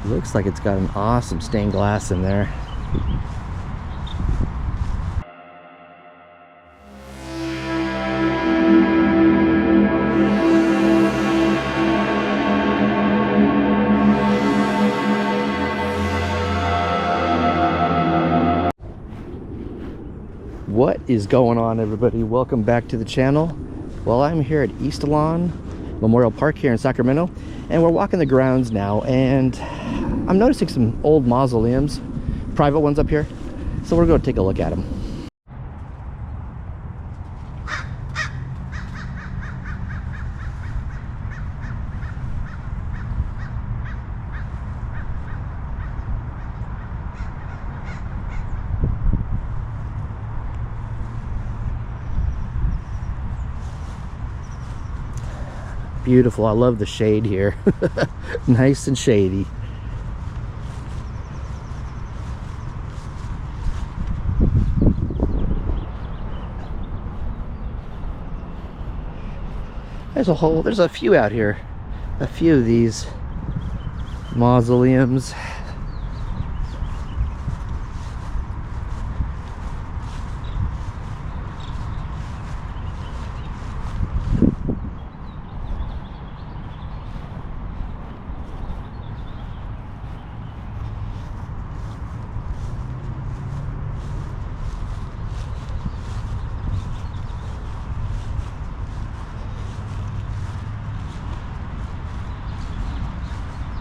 Looks like it's got an awesome stained glass in there. What is going on, everybody? Welcome back to the channel. Well, I'm here at East Lawn Memorial Park here in Sacramento, and we're walking the grounds now, and I'm noticing some old mausoleums, private ones up here, so we're going to take a look at them. Beautiful. I love the shade here. Nice and shady. There's a few out here. A few of these mausoleums.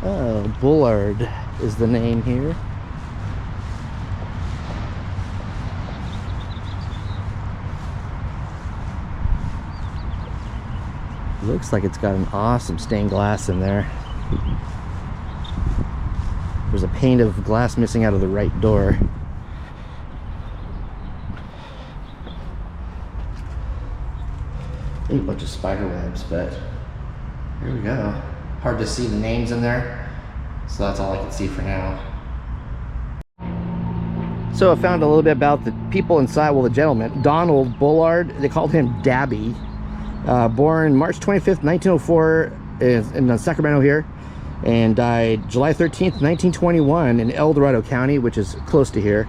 Oh, Bullard is the name here. Looks like it's got an awesome stained glass in there. There's a pane of glass missing out of the right door. A bunch of spider webs, but here we go. Hard to see the names in there, so that's all I can see for now. So I found a little bit about the people inside. Well, the gentleman, Donald Bullard, they called him Dabby. Born March 25th, 1904 in Sacramento here, and died July 13th, 1921 in El Dorado County, which is close to here.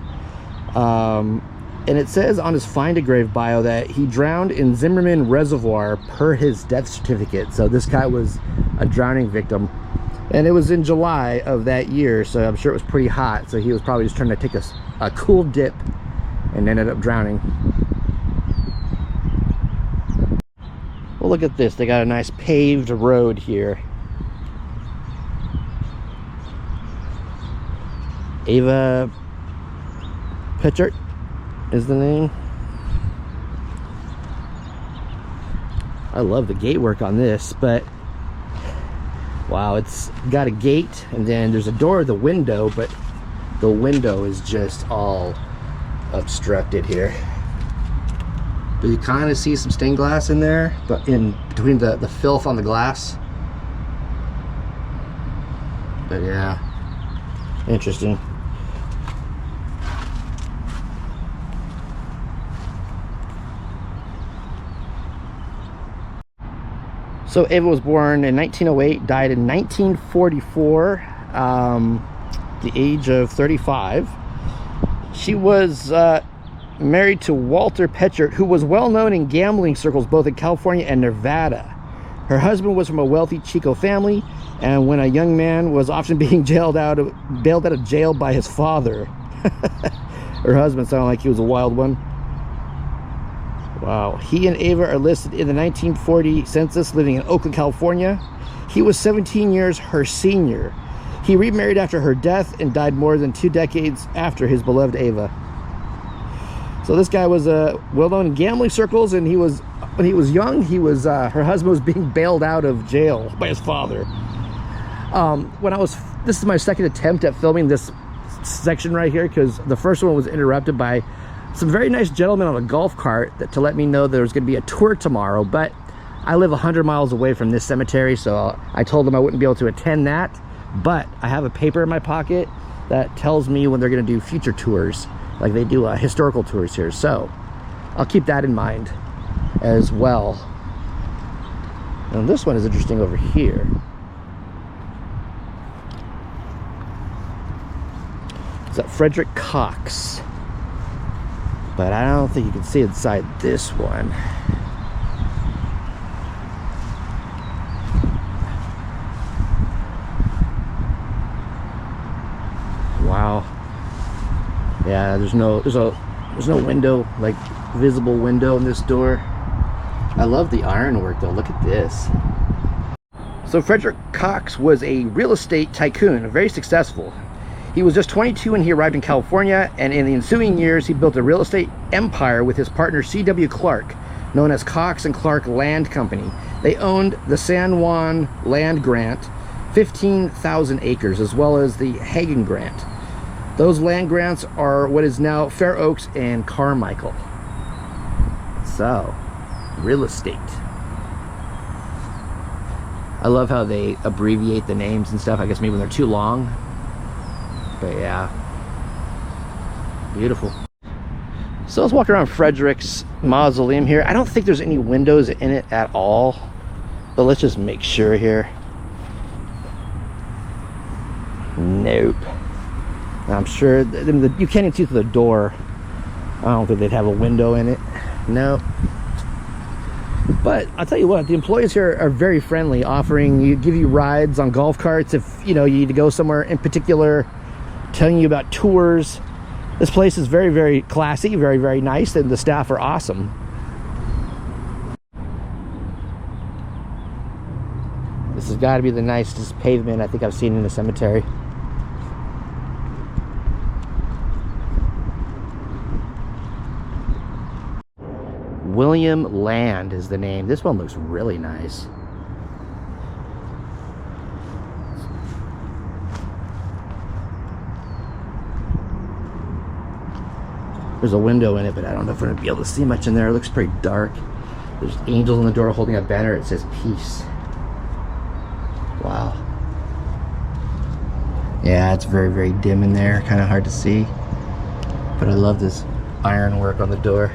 And it says on his Find a Grave bio that he drowned in Zimmerman Reservoir per his death certificate. So this guy was a drowning victim, and it was in July of that year, so I'm sure it was pretty hot, so he was probably just trying to take a cool dip and ended up drowning. Well, look at this. They got a nice paved road here. Ava Peter is the name. I love the gate work on this, but wow, it's got a gate and then there's a door to the window, but the window is just all obstructed here. But you kind of see some stained glass in there, but in between the filth on the glass. But yeah, interesting. So Ava was born in 1908, died in 1944, the age of 35. She was married to Walter Peter, who was well known in gambling circles both in California and Nevada. Her husband was from a wealthy Chico family, and when a young man was often being bailed out of jail by his father. Her husband sounded like he was a wild one. Wow. He and Ava are listed in the 1940 census, living in Oakland, California. He was 17 years her senior. He remarried after her death and died more than 2 decades after his beloved Ava. So this guy was well known in gambling circles, and when he was young, her husband was being bailed out of jail by his father. This is my second attempt at filming this section right here, because the first one was interrupted by some very nice gentlemen on a golf cart to let me know there was going to be a tour tomorrow, but I live 100 miles away from this cemetery, so I told them I wouldn't be able to attend that. But I have a paper in my pocket that tells me when they're going to do future tours, like they do historical tours here, so I'll keep that in mind as well. And this one is interesting over here. It's Frederick Cox. But I don't think you can see inside this one. Wow. Yeah, there's no window, like visible window in this door. I love the ironwork though. Look at this. So Frederick Cox was a real estate tycoon, very successful. He was just 22 when he arrived in California, and in the ensuing years he built a real estate empire with his partner C.W. Clark, known as Cox and Clark Land Company. They owned the San Juan land grant, 15,000 acres, as well as the Hagen grant. Those land grants are what is now Fair Oaks and Carmichael. So, real estate. I love how they abbreviate the names and stuff. I guess maybe when they're too long. But yeah, beautiful. So let's walk around Frederick's mausoleum here. I don't think there's any windows in it at all, but let's just make sure here. Nope. I'm sure you can't even see through the door. I don't think they'd have a window in it. No. But I'll tell you what, the employees here are very friendly, give you rides on golf carts if you need to go somewhere in particular, telling you about tours. This place is very, very classy, very, very nice, and the staff are awesome. This has got to be the nicest pavement I think I've seen in a cemetery. William Land is the name. This one looks really nice. There's a window in it, but I don't know if we're gonna be able to see much in there. It looks pretty dark. There's angels on the door holding a banner. It says peace. Wow. Yeah, it's very, very dim in there. Kind of hard to see. But I love this ironwork on the door.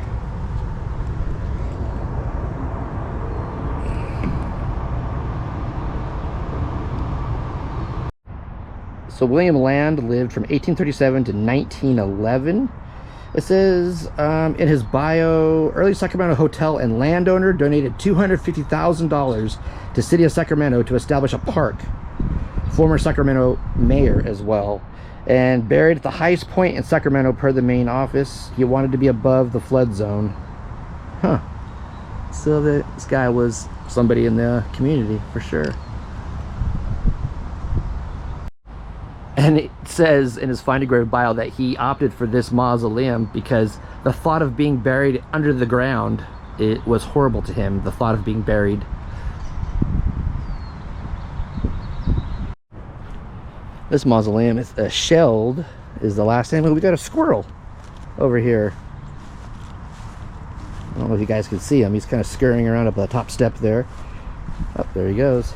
So William Land lived from 1837 to 1911. It says in his bio, early Sacramento hotel and landowner donated $250,000 to City of Sacramento to establish a park. Former Sacramento mayor as well. And buried at the highest point in Sacramento per the main office. He wanted to be above the flood zone. Huh. So this guy was somebody in the community for sure. And it says in his Find a Grave bio that he opted for this mausoleum because the thought of being buried under the ground, it was horrible to him, the thought of being buried. This mausoleum is shelled, is the last name. We got a squirrel over here. I don't know if you guys can see him. He's kind of scurrying around up the top step there. Oh, there he goes.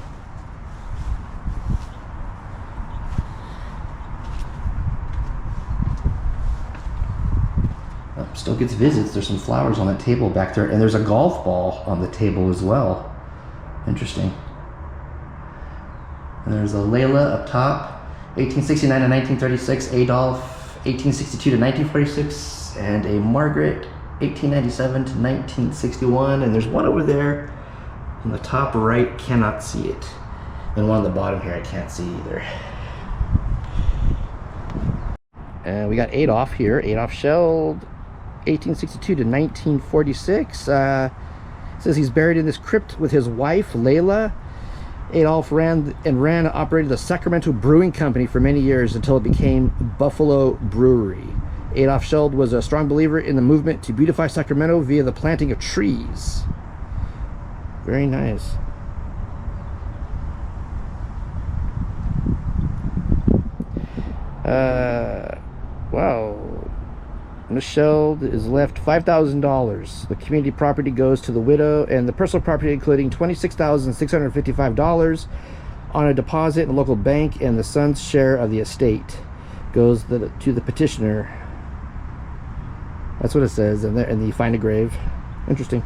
Still gets visits. There's some flowers on that table back there, and there's a golf ball on the table as well. Interesting. And there's a Layla up top, 1869 to 1936, Adolph, 1862 to 1946, and a Margaret, 1897 to 1961. And there's one over there on the top right, cannot see it. And one on the bottom here I can't see either. And we got Adolph here, Adolph shelled 1862 to 1946. Says he's buried in this crypt with his wife Layla. Adolph ran and operated the Sacramento Brewing Company for many years until it became Buffalo Brewery. Adolph Sheld was a strong believer in the movement to beautify Sacramento via the planting of trees. Very nice. Wow. Michelle is left $5,000. The community property goes to the widow, and the personal property, including $26,655 on a deposit in a local bank, and the son's share of the estate goes to the petitioner. That's what it says in there, and you find a grave. Interesting.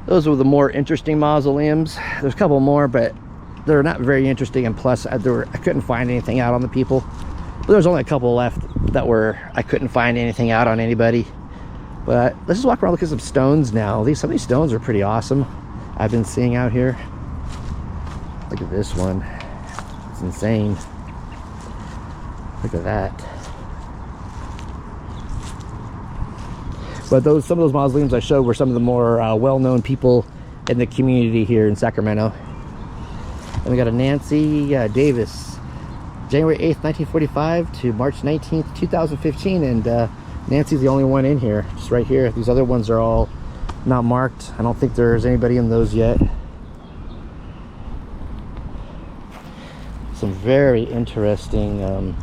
Those were the more interesting mausoleums. There's a couple more, but they're not very interesting, and plus I couldn't find anything out on the people. But there's only a couple left that were, I couldn't find anything out on anybody. But let's just walk around, look at some stones now. Some of these stones are pretty awesome. I've been seeing out here. Look at this one. It's insane. Look at that. But some of those mausoleums I showed were some of the more well-known people in the community here in Sacramento. And we got a Nancy Davis, January 8th, 1945 to March 19th, 2015. And Nancy's the only one in here, just right here. These other ones are all not marked. I don't think there's anybody in those yet. Some very interesting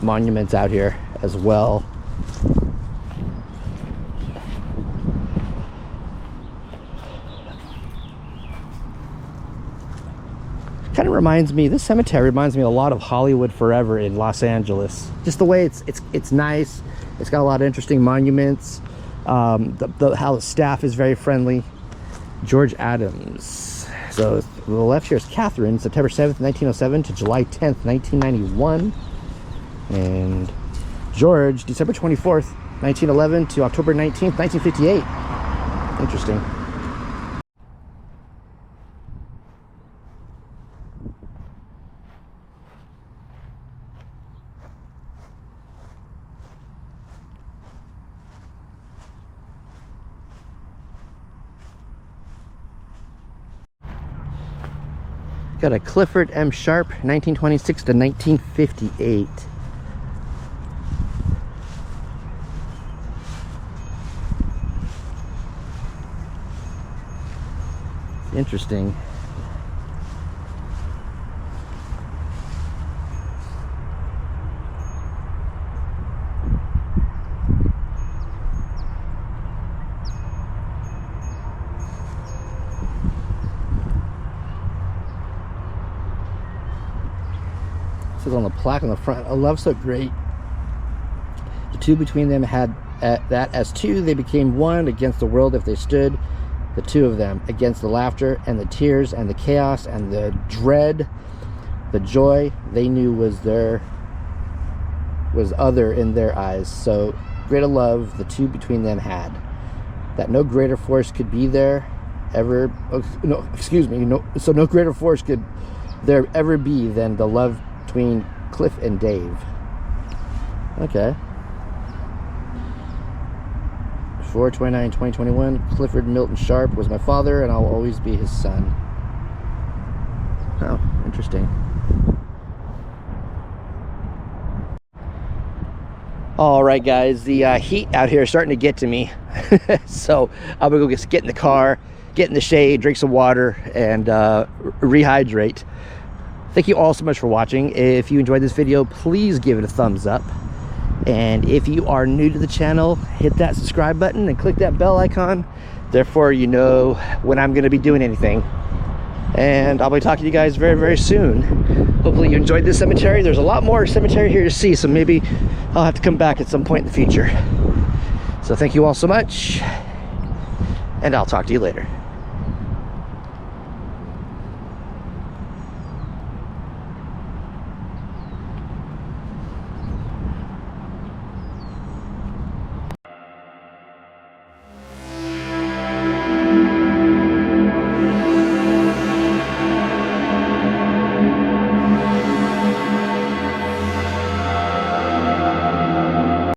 monuments out here as well. Kind of reminds me, this cemetery reminds me a lot of Hollywood Forever in Los Angeles. Just the way it's nice. It's got a lot of interesting monuments. How the staff is very friendly. George Adams. So the left here is Catherine, September 7th, 1907 to July 10th, 1991. And George, December 24th, 1911 to October 19th, 1958. Interesting. Got a Clifford M. Sharp, 1926 to 1958. Interesting. It says on the plaque on the front, "A love so great. The two between them had that as two they became one against the world if they stood, the two of them, against the laughter and the tears and the chaos and the dread, the joy they knew was other in their eyes. So great a love the two between them had, that no greater force could be there ever, so no greater force could there ever be than the love between Cliff and Dave." Okay. 4/29/2021, Clifford Milton Sharp was my father and I'll always be his son. Oh, interesting. All right, guys, the heat out here is starting to get to me. So I'm gonna go get in the car, get in the shade, drink some water, and rehydrate. Thank you all so much for watching. If you enjoyed this video, please give it a thumbs up. And if you are new to the channel, hit that subscribe button and click that bell icon. Therefore, you know when I'm going to be doing anything. And I'll be talking to you guys very, very soon. Hopefully you enjoyed this cemetery. There's a lot more cemetery here to see, so maybe I'll have to come back at some point in the future. So thank you all so much, and I'll talk to you later.